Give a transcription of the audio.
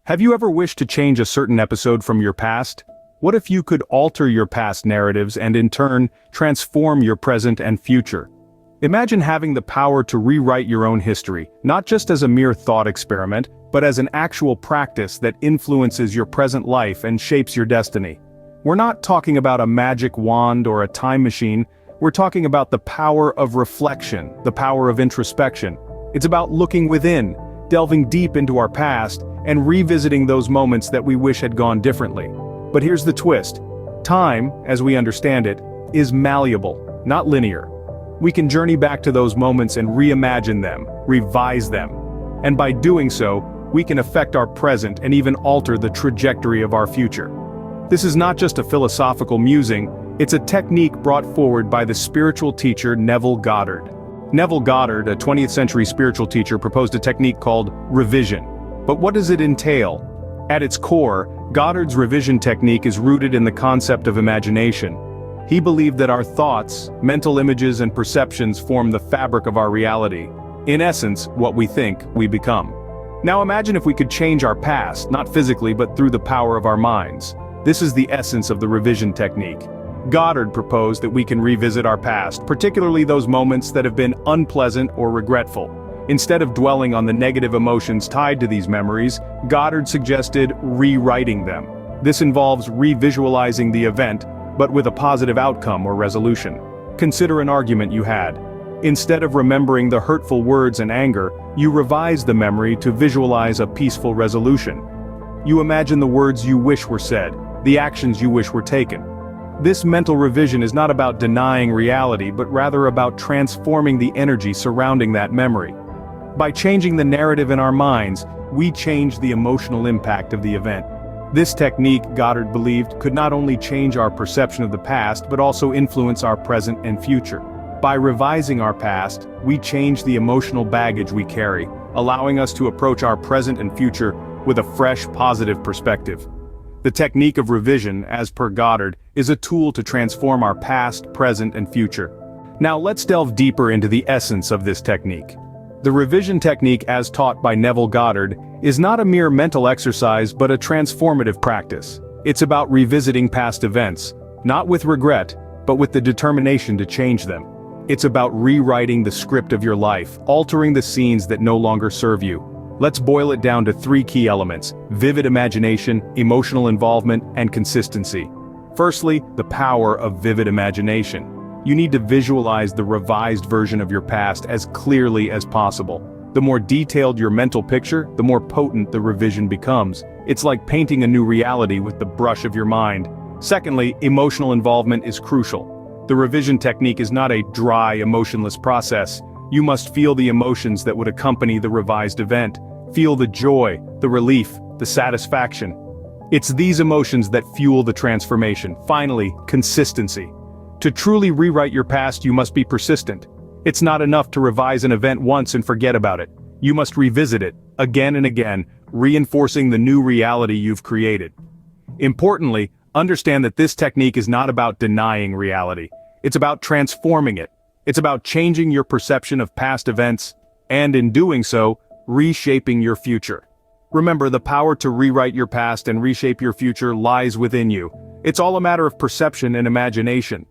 Have you ever wished to change a certain episode from your past? What if you could alter your past narratives and in turn, transform your present and future? Imagine having the power to rewrite your own history, not just as a mere thought experiment, but as an actual practice that influences your present life and shapes your destiny. We're not talking about a magic wand or a time machine, we're talking about the power of reflection, the power of introspection. It's about looking within, delving deep into our past, and revisiting those moments that we wish had gone differently. But here's the twist. Time, as we understand it, is malleable, not linear. We can journey back to those moments and reimagine them, revise them. And by doing so, we can affect our present and even alter the trajectory of our future. This is not just a philosophical musing, it's a technique brought forward by the spiritual teacher Neville Goddard. Neville Goddard, a 20th century spiritual teacher, proposed a technique called revision. But what does it entail? At its core, Goddard's revision technique is rooted in the concept of imagination. He believed that our thoughts, mental images and perceptions form the fabric of our reality. In essence, what we think, we become. Now imagine if we could change our past, not physically but through the power of our minds. This is the essence of the revision technique. Goddard proposed that we can revisit our past, particularly those moments that have been unpleasant or regretful. Instead of dwelling on the negative emotions tied to these memories, Goddard suggested rewriting them. This involves revisualizing the event, but with a positive outcome or resolution. Consider an argument you had. Instead of remembering the hurtful words and anger, you revise the memory to visualize a peaceful resolution. You imagine the words you wish were said, the actions you wish were taken. This mental revision is not about denying reality, but rather about transforming the energy surrounding that memory. By changing the narrative in our minds, we change the emotional impact of the event. This technique, Goddard believed, could not only change our perception of the past, but also influence our present and future. By revising our past, we change the emotional baggage we carry, allowing us to approach our present and future with a fresh, positive perspective. The technique of revision, as per Goddard, is a tool to transform our past, present, and future. Now let's delve deeper into the essence of this technique. The revision technique, as taught by Neville Goddard, is not a mere mental exercise but a transformative practice. It's about revisiting past events, not with regret, but with the determination to change them. It's about rewriting the script of your life, altering the scenes that no longer serve you. Let's boil it down to 3 key elements: vivid imagination, emotional involvement, and consistency. Firstly, the power of vivid imagination. You need to visualize the revised version of your past as clearly as possible. The more detailed your mental picture, the more potent the revision becomes. It's like painting a new reality with the brush of your mind. Secondly, emotional involvement is crucial. The revision technique is not a dry, emotionless process. You must feel the emotions that would accompany the revised event. Feel the joy, the relief, the satisfaction. It's these emotions that fuel the transformation. Finally, consistency. To truly rewrite your past, you must be persistent. It's not enough to revise an event once and forget about it. You must revisit it, again and again, reinforcing the new reality you've created. Importantly, understand that this technique is not about denying reality. It's about transforming it. It's about changing your perception of past events, and in doing so, reshaping your future. Remember, the power to rewrite your past and reshape your future lies within you. It's all a matter of perception and imagination.